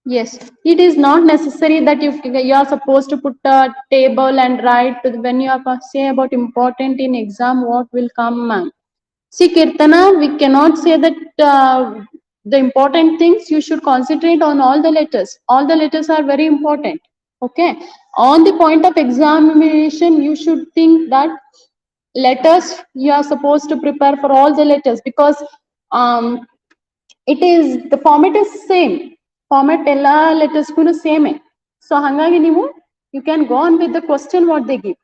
Yes, it is not necessary that you are supposed to put a table and write when you are say about important in exam what will come ma'am. See Kirtana, we cannot say that the important things you should concentrate on all the letters. All the letters are very important. Okay, on the point of examination you should think that letters you are supposed to prepare for all the letters, because it is the format is same. Format ella letters kuno same. So hangagi ನೀವು you can go on with the question what they give.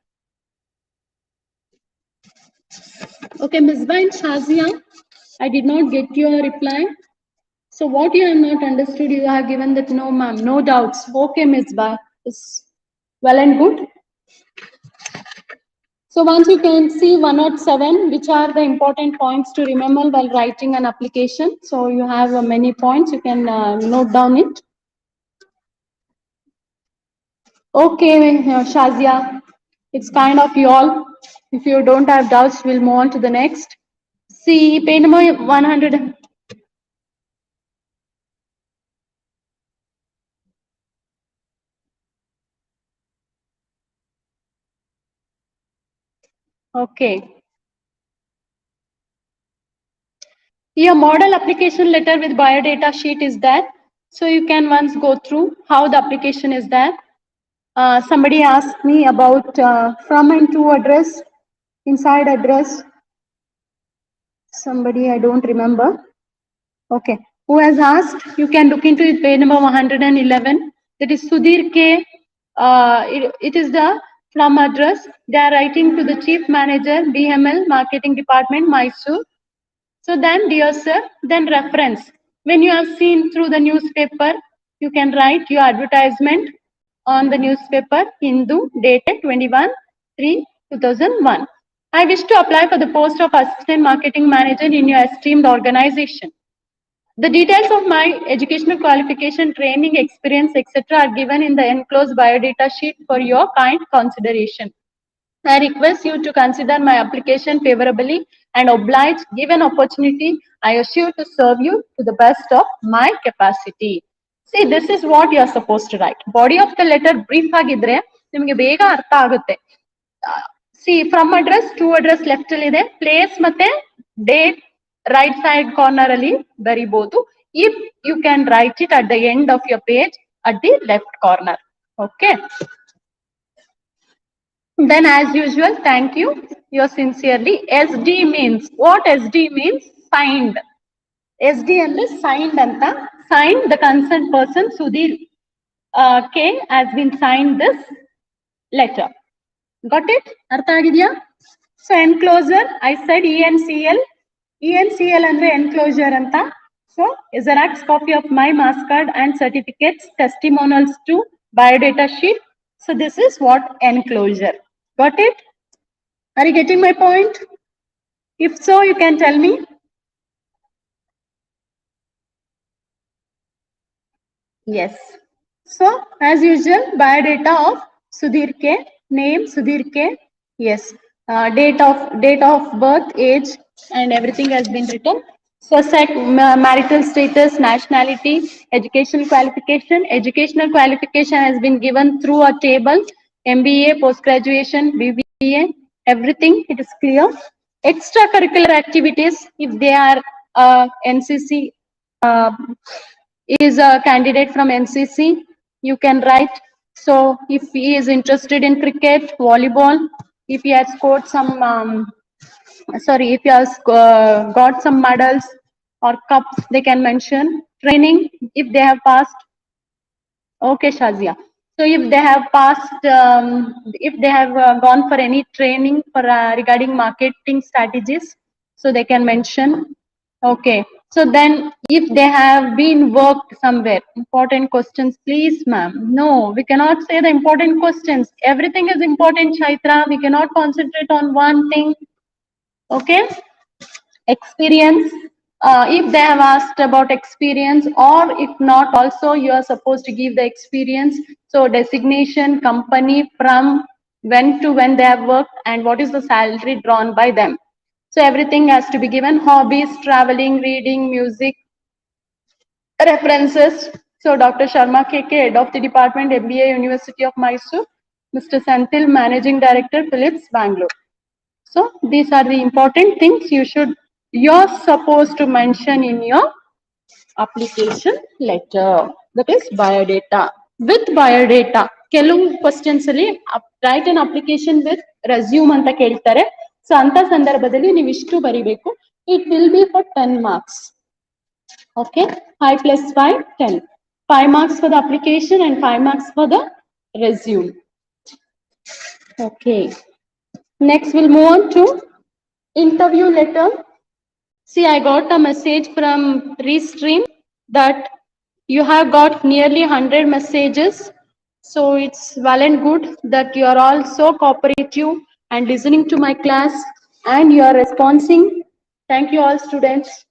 Okay, Misbah and Shazia, I did not get your reply. So what you have not understood, you have given that no ma'am, no doubts. Okay, Ms. Ba, is well and good. So once you can see 107, which are the important points to remember while writing an application. So you have many points, you can note down it. Okay, Shazia, it's kind of you all. If you don't have doubts, we'll move on to the next. See, page number 100. Okay. Your model application letter with biodata sheet is there. So you can once go through how the application is there. Somebody asked me about from and to address, inside address. Somebody, I don't remember. Okay. Who has asked? You can look into it, page number 111. That is Sudhir K. It is the from address. They are writing to the Chief Manager, BML, Marketing Department, Mysore. So then, dear sir, then reference. When you have seen through the newspaper, you can write your advertisement on the newspaper, Hindu, dated 21/3/2001. I wish to apply for the post of Assistant Marketing Manager in your esteemed organization. The details of my educational qualification, training, experience, etc. are given in the enclosed biodata sheet for your kind consideration. I request you to consider my application favorably and oblige, given opportunity, I assure to serve you to the best of my capacity. See, this is what you are supposed to write. Body of the letter brief ಆಗಿದ್ರೆ ನಿಮಗೆ ಬೇಗ ಅರ್ಥ ಆಗುತ್ತೆ. See, from address to address left ಅಲ್ಲಿ ಇದೆ, place ಮತ್ತೆ date right side corner ಅಲ್ಲಿ ಬರಿಬಹುದು. If you can write it at the end of your page at the left corner. Okay. Then as usual, thank you. Yours sincerely. SD means, what SD means? Signed. SD ಅಂದ್ರೆ signed anta. Signed, the concerned person, Sudhir K, has been signed this letter. Got it? ಅರ್ಥ ಆಗಿದೆಯಾ? So enclosure, I said ENCL. ENCL ಅಂದ್ರೆ enclosure anta. So Xerox copy of my mass card and certificates, testimonials to biodata sheet. So this is what enclosure. Got it? Are you getting my point? If so, you can tell me. Yes. So, as usual, biodata of Sudhir K. Name Sudhir K. Yes. Date of birth, age, and everything has been written. So, marital status, nationality, educational qualification. Educational qualification has been given through a table. MBA, post graduation, BBA, everything. It is clear. Extracurricular activities, if they are NCC. Is a candidate from NCC, you can write. So if he is interested in cricket, volleyball, if he has scored some, if he has got some medals or cups, they can mention. Training, if they have passed. Okay, Shazia. So if they have passed, if they have gone for any training for regarding marketing strategies, so they can mention. Okay. So then if they have been worked somewhere, important questions, please ma'am. No, we cannot say the important questions. Everything is important, Chaitra. We cannot concentrate on one thing. Okay. Experience. If they have asked about experience, or if not, also you are supposed to give the experience. So designation, company, from when to when they have worked, and what is the salary drawn by them. So everything has to be given. Hobbies, traveling, reading, music, references. So Dr. Sharma KK, head of the department, MBA, University of Mysore. Mr. Senthil, managing director, Philips, Bangalore. So these are the important things you're supposed to mention in your application letter. That is biodata. With biodata, ಕೆಲವು questions ಅಲ್ಲಿ write an application with resume ಅಂತ ಕೇಳ್ತಾರೆ. So ಅಂತ ಸಂದರ್ಭದಲ್ಲಿ ನೀವು ಇಷ್ಟು ಬರಿಬೇಕು. It will be for 10 marks. Okay, 5 plus 5, 10. 5 marks for the application and 5 marks for the resume. Okay. Next, we'll move on to interview letter. See, I got a message from Restream that you have got nearly 100 messages. So it's well and good that you are all so cooperative and listening to my class and you are responding. Thank you all students.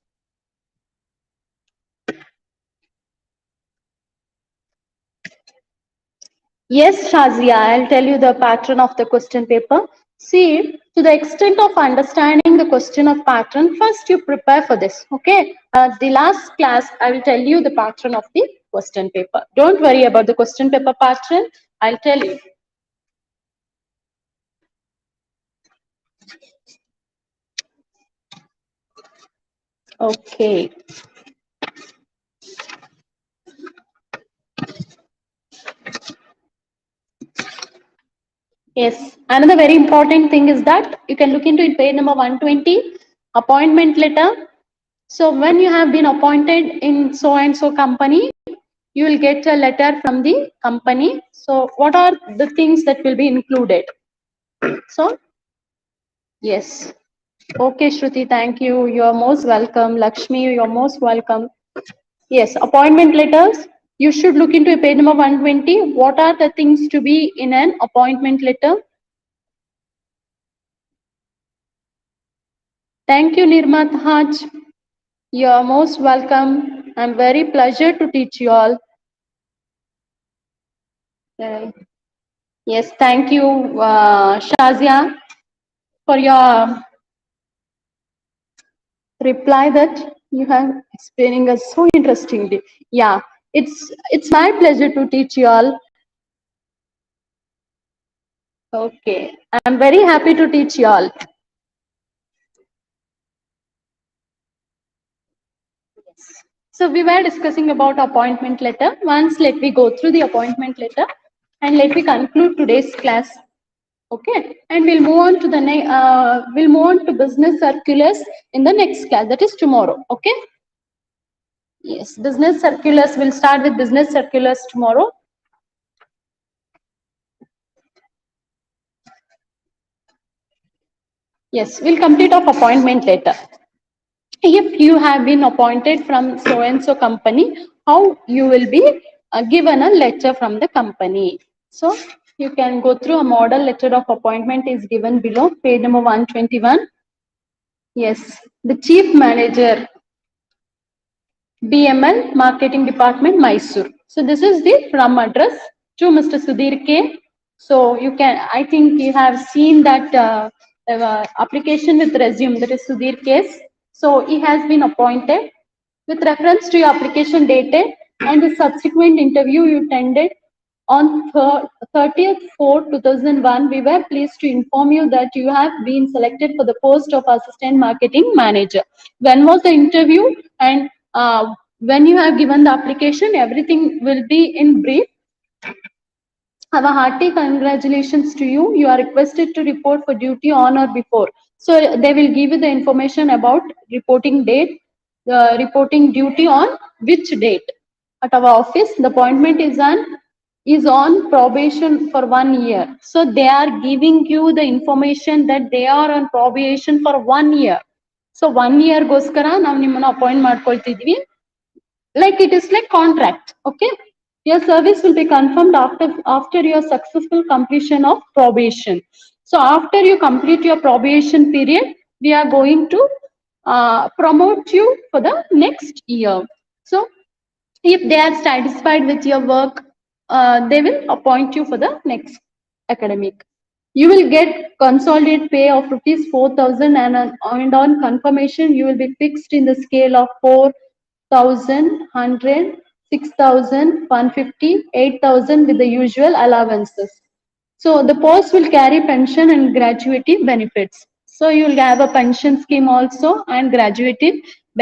Yes, Shazia, I'll tell you the pattern of the question paper. See, to the extent of understanding the question of pattern, first you prepare for this, okay? The last class, I will tell you the pattern of the question paper. Don't worry about the question paper pattern, I'll tell you. Okay. Yes, another very important thing is that you can look into it, page number 120, appointment letter. So when you have been appointed in so and so company, you will get a letter from the company. So what are the things that will be included? So yes. Okay, Shruti, thank you. You are most welcome. Lakshmi, you are most welcome. Yes, appointment letters. You should look into page number 120. What are the things to be in an appointment letter? Thank you, Nirmat Haj. You are most welcome. I'm very pleasure to teach you all. Yes, thank you, Shazia, for your reply that you have explaining us so interestingly. Yeah, it's my pleasure to teach you all. Okay, I'm very happy to teach you all. So we were discussing about appointment letter. Once let me go through the appointment letter and let me conclude today's class. Okay, and we'll move on to the we'll move on to business circulars in the next class. That is tomorrow. Okay. Yes, business circulars. We'll start with business circulars tomorrow. Yes, we'll complete our appointment letter. If you have been appointed from so and so company, how you will be given a letter from the company. So you can go through a model letter of appointment is given below, page number 121. Yes, the chief manager, BML Marketing Department, Mysore. So this is the from address to Mr. Sudhir K. So you can, I think you have seen that application with resume, that is Sudhir K's. So he has been appointed with reference to your application dated and the subsequent interview you attended on 30th 4 2001. We were pleased to inform you that you have been selected for the post of assistant marketing manager. When was the interview and when you have given the application, everything will be in brief. Have a hearty congratulations to you. You are requested to report for duty on or before. So they will give you the information about reporting date, reporting duty on which date. At our office, the appointment is on probation for 1 year. So they are giving you the information that they are on probation for 1 year. So 1 year goskara ನಾವು ನಿಮ್ಮನ್ನ appoint ಮಾಡ್ಕೊಳ್ತಿದ್ವಿ. Like it is like contract. Okay, your service will be confirmed after your successful completion of probation. So after you complete your probation period, we are going to promote you for the next year. So if they are satisfied with your work, they will appoint you for the next academic. You will get consolidated pay of rupees 4,000 and on confirmation you will be fixed in the scale of 4,000, 100, 6,000, 150, 8,000 with the usual allowances. So the post will carry pension and gratuity benefits. So you will have a pension scheme also and gratuity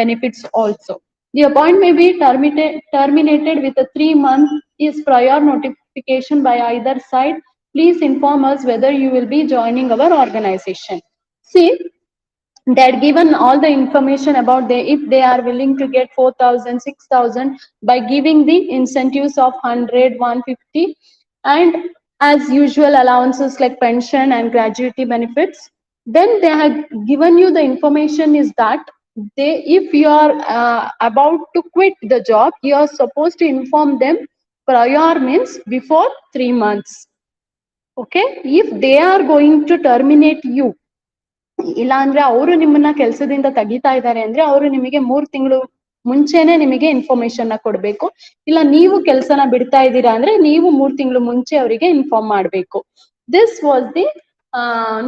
benefits also. The appointment may be terminated with a 3-month is prior notification by either side. Please inform us whether you will be joining our organization. See, they had given all the information about if they are willing to get 4,000, 6,000 by giving the incentives of 100, 150 and as usual allowances like pension and gratuity benefits. Then they have given you the information is that if you are about to quit the job, you are supposed to inform them prior, means before 3 months. Okay, if they are going to terminate you, ಇಲ್ಲ ಅಂದ್ರೆ ಅವರು ನಿಮ್ಮನ್ನ ಕೆಲಸದಿಂದ ತೆಗಿತಾ ಇದ್ದಾರೆ ಅಂದ್ರೆ ಅವರು ನಿಮಗೆ 3 ತಿಂಗಳು ಮುಂಚೆನೆ ನಿಮಗೆ ಇನ್ಫಾರ್ಮೇಶನ್ ನ ಕೊಡ್ಬೇಕು. ಇಲ್ಲ ನೀವು ಕೆಲಸನ ಬಿಡ್ತಾ ಇದ್ದೀರಾ ಅಂದ್ರೆ ನೀವು 3 ತಿಂಗಳು ಮುಂಚೆ ಅವರಿಗೆ ಇನ್ಫಾರ್ಮ್ ಮಾಡಬೇಕು. This was the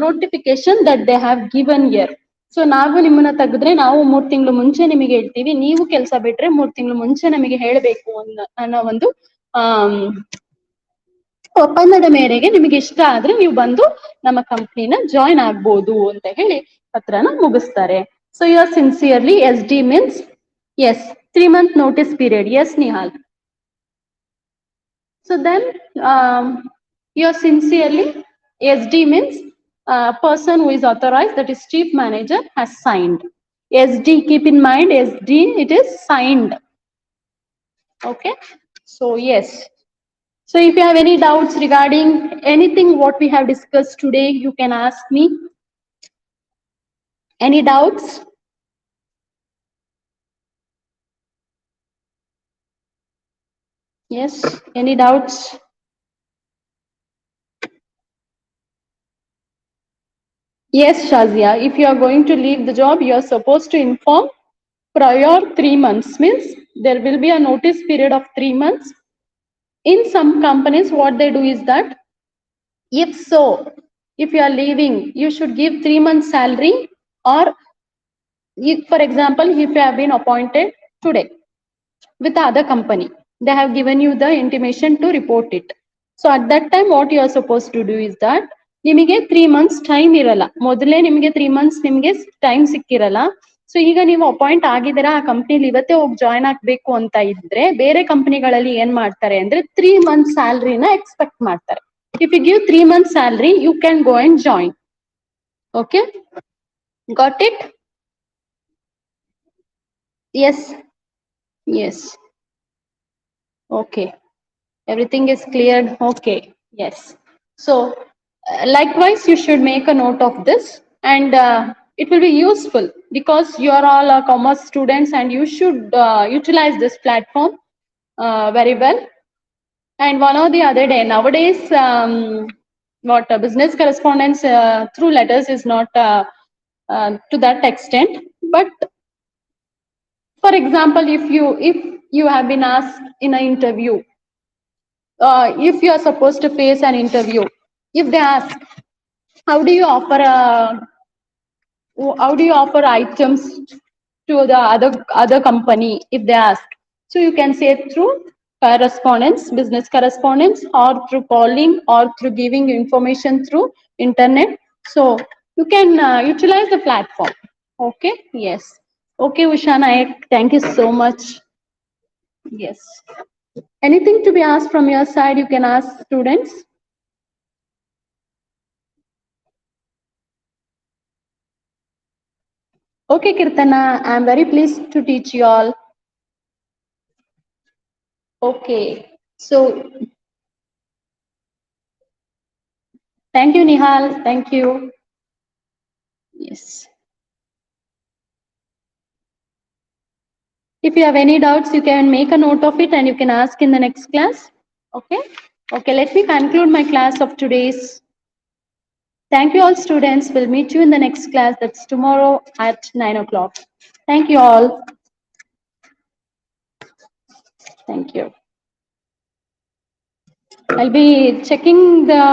notification that they have given here. So ನಾವು ನಿಮ್ಮನ್ನ ತೆಗೆದ್ರೆ ನಾವು 3 ತಿಂಗಳು ಮುಂಚೆ ನಿಮಗೆ ಹೇಳ್ತೀವಿ, ನೀವು ಕೆಲಸ ಬಿಟ್ರೆ 3 ತಿಂಗಳು ಮುಂಚೆ ನಮಗೆ ಹೇಳಬೇಕು ಅನ್ನೋ ಒಂದು ಒಪ್ಪಂದದ ಮೇರೆಗೆ ನಿಮಗೆ ಇಷ್ಟ ಆದ್ರೆ ನೀವು ಬಂದು ನಮ್ಮ ಕಂಪ್ನಿನ ಜಾಯಿನ್ ಆಗ್ಬೋದು ಅಂತ ಹೇಳಿ ಪತ್ರನ ಮುಗಿಸ್ತಾರೆ. So you are sincerely S D means S 3 month notice period. Yes, Nihal. So then you are sincerely SD means person who is authorized, that is chief manager has signed. SD, keep in mind SD, it is signed. Okay, so yes. So if you have any doubts regarding anything what we have discussed today, you can ask me. Any doubts? Yes, any doubts? Yes, Shazia, if you are going to leave the job, you are supposed to inform prior 3 months, means there will be a notice period of 3 months. In some companies, what they do is that, if so, if you are leaving, you should give 3 months salary, or if, for example, if you have been appointed today with the other company, they have given you the intimation to report it. So at that time, what you are supposed to do is that, ನಿಮಗೆ 3 months time ಇರಲ್ಲ, ಮೊದಲೇ ನಿಮಗೆ 3 months ನಿಮಗೆ time ಸಿಕ್ಕಿರಲ್ಲ. So ಈಗ ನೀವು appoint ಆಗಿದ್ದೀರಾ, ಆ ಕಂಪ್ನಿಲಿ ಇವತ್ತೇ ಹೋಗಿ ಜಾಯ್ನ್ ಆಗ್ಬೇಕು ಅಂತ ಇದ್ರೆ, ಬೇರೆ ಕಂಪ್ನಿಗಳಲ್ಲಿ ಏನ್ ಮಾಡ್ತಾರೆ ಅಂದ್ರೆ 3 months ಸ್ಯಾಲ್ರಿನ ಎಕ್ಸ್ಪೆಕ್ಟ್ ಮಾಡ್ತಾರೆ. If you give 3 months salary, you can go and join. Okay, got it? Yes, yes. Okay, everything is cleared. Okay, yes. So likewise, you should make a note of this, and it will be useful because you are all commerce students, and you should utilize this platform very well. And one or the other day, nowadays, what business correspondence through letters is not to that extent. But for example, if you have been asked in an interview, if you are supposed to face an interview, if they ask, how do you offer items to the other company, if they ask, so you can say through correspondence, business correspondence, or through calling, or through giving information through internet. So you can utilize the platform. Okay, yes. Okay, Usha Naik, thank you so much. Yes, anything to be asked from your side, you can ask students. Okay, Kirtana, I am very pleased to teach you all. Okay, so thank you, Nihal. Thank you. Yes. If you have any doubts, you can make a note of it and you can ask in the next class. Okay. Okay, let me conclude my class of today's. Thank you all, students. We'll meet you in the next class. That's tomorrow at 9 o'clock. Thank you all. Thank you. I'll be checking the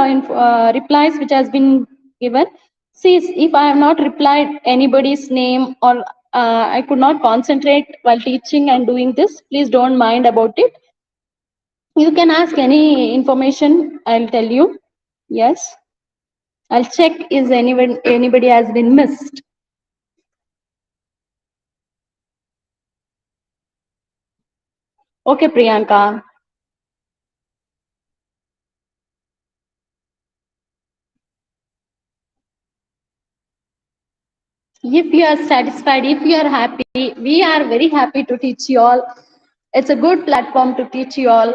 replies which has been given. See, if I have not replied anybody's name, or I could not concentrate while teaching and doing this, please don't mind about it. You can ask any information, I'll tell you. Yes, I'll check is anybody has been missed. Okay, Priyanka. If you are satisfied, if you are happy, we are very happy to teach you all. It's a good platform to teach you all.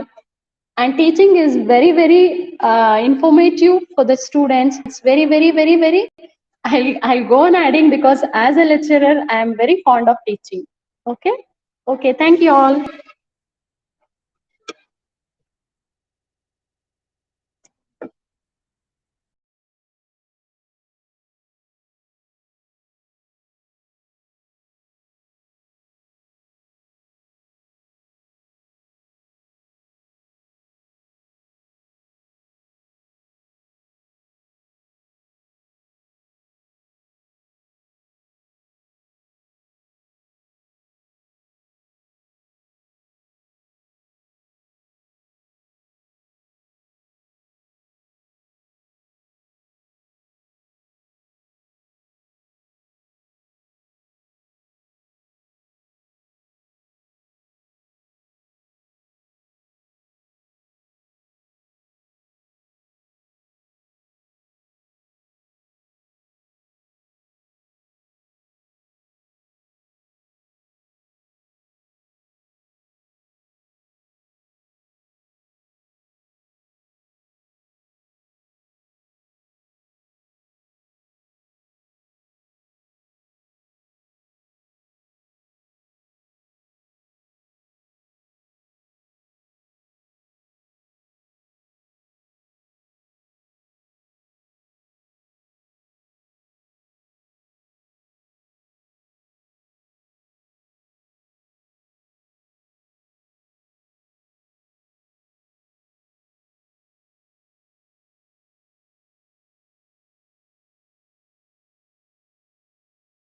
And teaching is very, very informative for the students. It's very, very, very, very I'll go on adding because as a lecturer, I am very fond of teaching. Okay? Okay, thank you all.